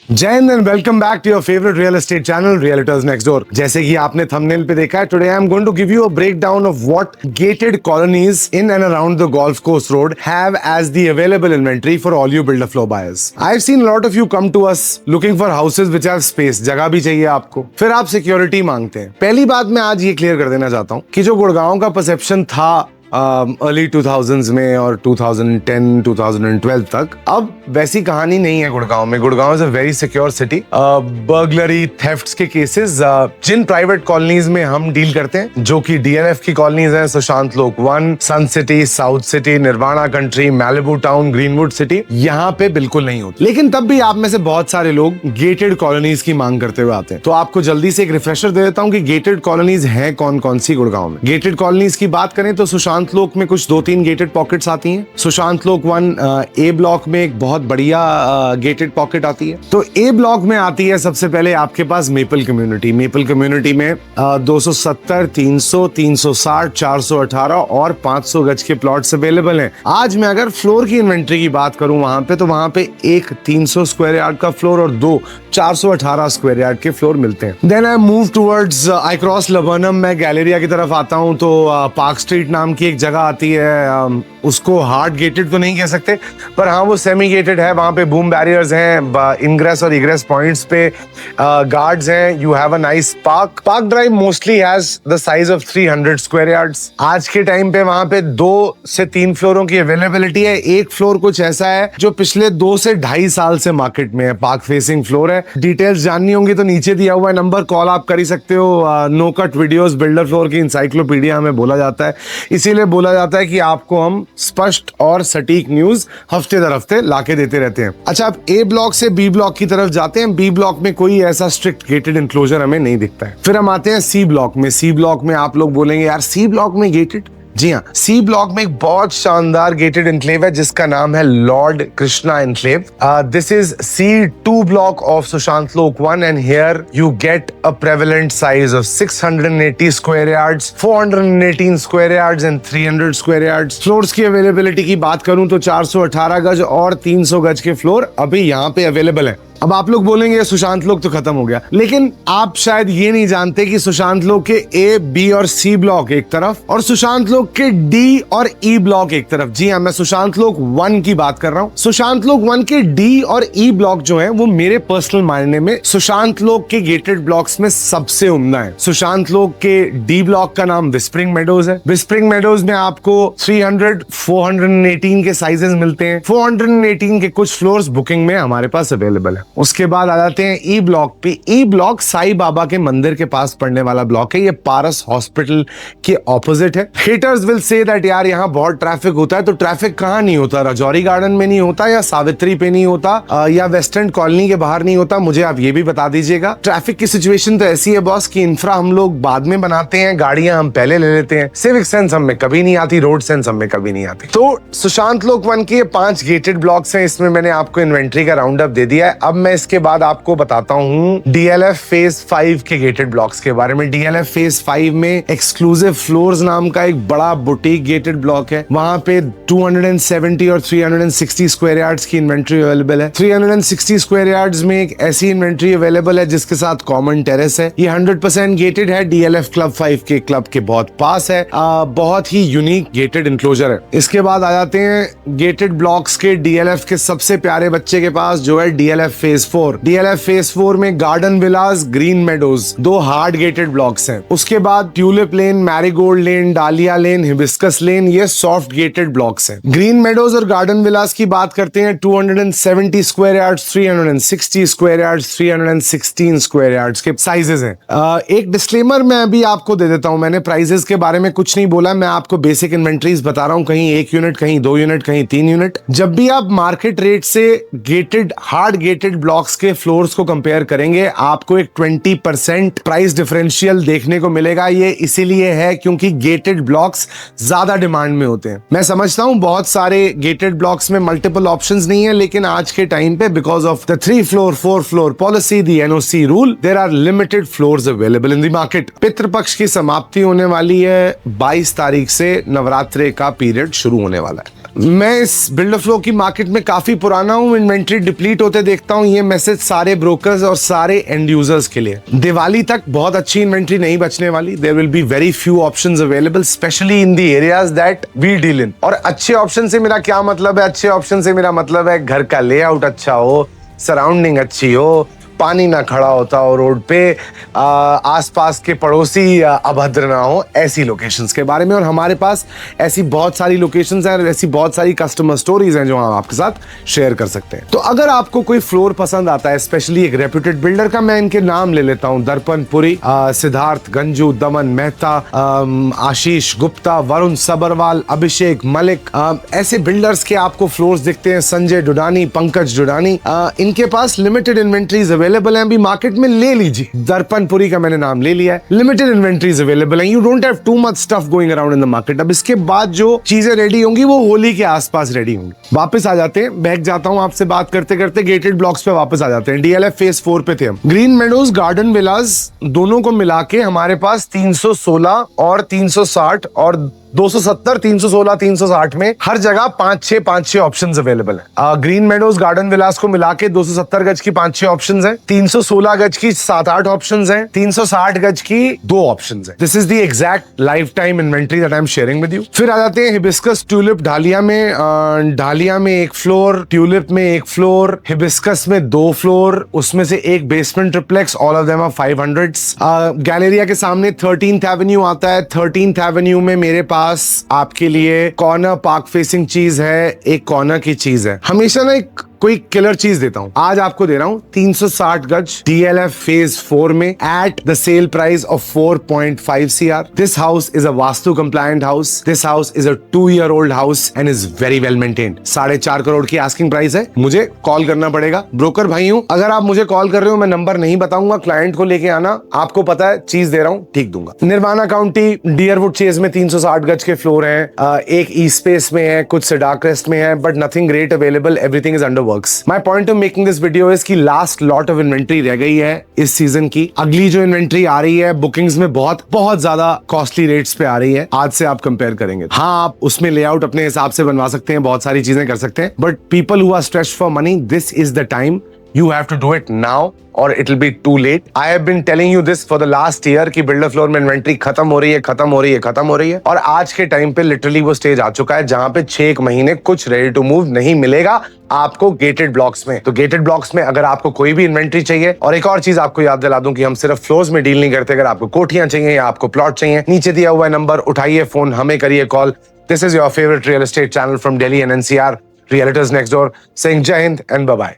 जय Hind and welcome back to your favourite real estate channel realtors next door. जैसे कि आपने थंबनेल पे देखा है, today I am going to give you a breakdown of what gated colonies in and around the golf course road have as the available inventory for all you builder floor buyers. I have seen lot of you come to us looking for houses which have space, जगह भी चाहिए आपको, फिर आप security मांगते हैं। पहली बात मैं आज ये क्लियर कर देना चाहता हूँ कि जो गुड़गांव का परसेप्शन था अर्ली 2000s में और 2010 2012 तक, अब वैसी कहानी नहीं है गुड़गांव में। Gurgaon is a very secure city. Burglary, thefts के केसेस जिन प्राइवेट कॉलोनीज में हम डील करते हैं, जो कि डीएलएफ की कॉलोनीज हैं, Sushant Lok 1, Sun City, South City, Nirvana Country, Malibu Town, Greenwood City, यहाँ पे बिल्कुल नहीं होती। लेकिन तब भी आप में से बहुत सारे लोग गेटेड कॉलोनीज की मांग करते हुए आते हैं। तो आपको जल्दी से एक रिफ्रेशर दे देता हूँ कि गेटेड कॉलोनीज हैं कौन कौन सी गुड़गांव में। गेटेड कॉलोनीज की बात करें तो सुशांत लोक में कुछ 2-3 गेटेड पॉकेट्स आती हैं। सुशांत लोक 1 ए ब्लॉक में एक बहुत बढ़िया गेटेड पॉकेट आती है। तो ए ब्लॉक में आती है सबसे पहले आपके पास मेपल कम्युनिटी। मेपल कम्युनिटी में 270, 300, 360, 418 और 500 गज के प्लॉट्स अवेलेबल हैं। आज मैं अगर फ्लोर की इन्वेंट्री की बात करूं वहां पे, तो वहां पे एक 300 स्क्वायर यार्ड का फ्लोर और 2 418 स्क्वायर यार्ड के फ्लोर मिलते हैं। Then I move towards, I cross Laburnum, मैं गैलेरिया की तरफ आता हूं तो पार्क स्ट्रीट नाम की एक जगह आती है। उसको हार्ड गेटेड तो नहीं कह सकते, पर हाँ वो सेमी गेटेड है। वहां पे बूम बैरियर्स हैं, इनग्रेस और इग्रेस पॉइंट्स पे गार्ड्स हैं। You have a nice park drive mostly has the size of 300 square yards. आज के टाइम पे वहां पे 2 से 3 फ्लोरों की अवेलेबिलिटी है। एक फ्लोर कुछ ऐसा है जो पिछले 2 से 2.5 साल से मार्केट में है, पार्क फेसिंग फ्लोर है। डिटेल्स जाननी होंगी तो नीचे दिया हुआ है नंबर, कॉल आप कर ही सकते हो। No cut videos builder floor की इंसाइक्लोपीडिया हमें बोला जाता है, इसीलिए बोला जाता है कि आपको हम स्पष्ट और सटीक न्यूज हफ्ते दर हफ्ते लाके देते रहते हैं। अच्छा, अब ए ब्लॉक से बी ब्लॉक की तरफ जाते हैं। बी ब्लॉक में कोई ऐसा स्ट्रिक्ट गेटेड इंक्लोजर हमें नहीं दिखता है। फिर हम आते हैं सी ब्लॉक में। सी ब्लॉक में आप लोग बोलेंगे यार सी ब्लॉक में गेटेड? जी हाँ, सी ब्लॉक में एक बहुत शानदार गेटेड एन्क्लेव है जिसका नाम है Lord Krishna enclave. This is C2 block of Sushant Lok 1 and here you get a prevalent size of 680 square yards, 418 square yards and 300 square yards. Floors की अवेलेबिलिटी की बात करूं तो 418 गज और 300 गज के फ्लोर अभी यहाँ पे अवेलेबल है। अब आप लोग बोलेंगे सुशांत लोक तो खत्म हो गया, लेकिन आप शायद ये नहीं जानते कि सुशांत लोक के ए, बी और सी ब्लॉक एक तरफ और सुशांत लोक के डी और ई ब्लॉक एक तरफ। जी हाँ, मैं सुशांत लोक 1 की बात कर रहा हूँ। सुशांत लोक 1 के डी और ई ब्लॉक जो है वो मेरे पर्सनल मायने में सुशांत लोक के गेटेड ब्लॉक्स में सबसे उम्दा है। सुशांत लोक के डी ब्लॉक का नाम विस्परिंग मेडोज है। विस्परिंग मेडोज में आपको 300, 418 के साइजेस मिलते हैं। 418 के कुछ फ्लोर्स बुकिंग में हमारे पास अवेलेबल है। उसके बाद आ जाते हैं ई ब्लॉक पे। ई ब्लॉक साईं बाबा के मंदिर के पास पड़ने वाला ब्लॉक है। ये पारस हॉस्पिटल के ऑपोजिट है। हेटर्स विल से दैट यार यहाँ बहुत ट्रैफिक होता है, तो ट्रैफिक कहाँ नहीं होता? राजौरी गार्डन में नहीं होता, या सावित्री पे नहीं होता, या वेस्टर्न कॉलोनी के बाहर नहीं होता? मुझे आप ये भी बता दीजिएगा। ट्रैफिक की सिचुएशन तो ऐसी है बॉस कि इंफ्रा हम लोग बाद में बनाते हैं, गाड़ियां हम पहले ले लेते हैं। सिविक सेंस हम में कभी नहीं आती, रोड सेंस हम में कभी नहीं आती। तो सुशांत लोक 1 के 5 गेटेड ब्लॉक्स हैं। इसमें मैंने आपको इन्वेंट्री का राउंड अप दे दिया है। अब मैं इसके बाद आपको बताता हूं डीएलएफ फेज 5 के गेटेड ब्लॉक्स के बारे में। डीएलएफ फेज 5 में एक्सक्लूसिव फ्लोर्स नाम का एक बड़ा बुटीक गेटेड ब्लॉक है। वहां पे 270 और 360 स्क्वायर यार्ड्स की इन्वेंट्री अवेलेबल है। 360 स्क्वायर यार्ड्स में एक ऐसी इन्वेंट्री अवेलेबल है जिसके साथ कॉमन टेरेस है। ये 100% गेटेड है। डीएलएफ क्लब 5 के क्लब के बहुत पास है। बहुत ही यूनिक गेटेड इंक्लोजर है। इसके बाद आ जाते हैं गेटेड ब्लॉक्स के डीएलएफ के सबसे प्यारे बच्चे के पास, जो है डीएलएफ फेज 4। डीएलएफ फेज 4 में Garden Villas, Green Meadows, 2 hard gated blocks हैं। उसके बाद ट्यूलिप लेन, मैरीगोल्ड लेन, डालिया लेन, हिबिस्कस लेन, ये सॉफ्ट गेटेड ब्लॉक्स हैं। ग्रीन मेडोज और गार्डन विलास की बात करते हैं, 270 square yards, 360 square yards, 316 square yards के साइजेस हैं। एक डिस्क्लेमर मैं अभी आपको दे देता हूं। मैंने प्राइसेस के बारे में कुछ नहीं बोला, मैं आपको बेसिक इन्वेंट्रीज बता रहा हूं। कहीं 1 यूनिट, कहीं 2 यूनिट, कहीं 3 यूनिट। जब भी आप मार्केट रेट से गेटेड, हार्ड गेटेड ब्लॉक्स के फ्लोर्स को कंपेयर करेंगे, आपको एक 20% प्राइस डिफरेंशियल देखने को मिलेगा। ये इसीलिए है क्योंकि गेटेड ब्लॉक्स ज्यादा डिमांड में होते हैं। मैं समझता हूं बहुत सारे गेटेड ब्लॉक्स में मल्टीपल ऑप्शंस नहीं है, लेकिन आज के टाइम पे because of the 3 floor 4 floor policy, the NOC rule, there are limited floors available in the market. पितृपक्ष की समाप्ति होने वाली है, 22 तारीख से नवरात्रे का पीरियड शुरू होने वाला है। मैं इस बिल्डर फ्लो की मार्केट में काफी पुराना हूं, इन्वेंट्री डिप्लीट होते देखता हूं। ये मैसेज सारे ब्रोकर्स और सारे एंड यूजर्स के लिए। दिवाली तक बहुत अच्छी इन्वेंट्री नहीं बचने वाली। There will be very few options available, especially in the areas that we deal in. और अच्छे ऑप्शन से मेरा क्या मतलब है? अच्छे ऑप्शन से मेरा मतलब है घर का लेआउट अच्छा हो, सराउंडिंग अच्छी हो, पानी ना खड़ा होता हो रोड पे, आसपास के पड़ोसी अभद्र ना हो, ऐसी लोकेशंस के बारे में। और हमारे पास ऐसी बहुत सारी लोकेशंस हैं और ऐसी बहुत सारी कस्टमर स्टोरीज हैं जो हम आपके साथ शेयर कर सकते हैं। तो अगर आपको कोई फ्लोर पसंद आता है, स्पेशली एक रेप्यूटेड बिल्डर का, मैं इनके नाम ले लेता हूं, दर्पणपुरी, सिद्धार्थ गंजू, दमन मेहता, आशीष गुप्ता, वरुण सबरवाल, अभिषेक मलिक, ऐसे बिल्डर्स के आपको फ्लोर्स दिखते हैं, संजय डुडानी, पंकज डुडानी। इनके पास लिमिटेड इन्वेंट्रीज अवेलेबल है, अभी मार्केट में ले लीजिए। दर्पणपुरी का मैंने नाम ले लिया है, लिमिटेड इन्वेंट्रीज अवेलेबल है, you don't have too much stuff going around in the market. अब इसके बाद जो चीजें रेडी होंगी वो होली के आसपास रेडी होंगी। वापस आ जाते हैं, बैक जाता हूं आपसे बात करते करते, गेटेड ब्लॉक्स पे वापस आ जाते हैं। डीएलएफ फेज 4 पे थे हम। ग्रीन मेडोज, गार्डन विलास, दोनों को मिला के हमारे पास 316 और 360 और 270, 316, 360 में हर जगह 5-6 ऑप्शंस अवेलेबल है। ग्रीन मेडोज गार्डन विलास को मिला के 270 गज की 5-6 ऑप्शंस हैं, 316 गज की 7-8 ऑप्शंस हैं, 360 गज की 2 ऑप्शंस हैं। This is the exact life time inventory that I am sharing with you. फिर आ जाते हैं हिबिस्कस ट्यूलिप डालिया में। डालिया में 1 फ्लोर, ट्यूलिप में 1 फ्लोर, हिबिस्कस में 2 फ्लोर, उसमें से एक basement triplex, all of them are 500s। Galleria के सामने 13th एवेन्यू आता है। 13th एवेन्यू में मेरे पास आपके लिए कॉर्नर पार्क फेसिंग चीज है, एक कॉर्नर की चीज है। हमेशा ना एक कोई किलर चीज देता हूं, आज आपको दे रहा हूं 360 गज डीएलएफ फेज 4 में at the sale price of 4.5 CR। This house is a vastu compliant house. This house is a 2-year old house and is very well maintained. 4.5 crore की आस्किंग प्राइस है। मुझे कॉल करना पड़ेगा, ब्रोकर भाई हूं। अगर आप मुझे कॉल कर रहे हो, मैं नंबर नहीं बताऊंगा, क्लाइंट को लेके आना, आपको पता है चीज दे रहा हूं, ठीक दूंगा। निर्वाणा काउंटी डियरवुड चेज में 360 गज के फ्लोर हैं, एक ई स्पेस में है, कुछ सिडा क्रेस्ट में है, but nothing great available, everything is under works. My point of making this video is कि लास्ट लॉट ऑफ इन्वेंट्री रह गई है इस सीजन की। अगली जो इन्वेंट्री आ रही है बुकिंग्स में बहुत ज्यादा कॉस्टली रेट्स पे आ रही है। आज से आप कंपेयर करेंगे, हाँ आप उसमें लेआउट अपने हिसाब से बनवा सकते हैं, बहुत सारी चीजें कर सकते हैं, but people who are stressed for money, this is the time you have to do it now or it will be too late. I have been telling you this for the last year कि builder floor में inventory खत्म हो रही है, खत्म हो रही है, खत्म हो रही है, और आज के टाइम पे लिटरली वो स्टेज आ चुका है जहां पे 6 महीने कुछ रेडी टू मूव नहीं मिलेगा आपको गेटेड ब्लॉक्स में। तो गेटेड ब्लॉक्स में अगर आपको कोई भी इन्वेंट्री चाहिए, और एक और चीज आपको याद दिला दूं कि हम सिर्फ फ्लोर्स में डील नहीं करते, अगर आपको कोठियां चाहिए या आपको प्लॉट चाहिए, नीचे दिया हुआ नंबर उठाइए फोन, हमें करिए call. This is your favourite real estate channel from Delhi and NCR, Realtors Next Door, saying Jai Hind and bye-bye.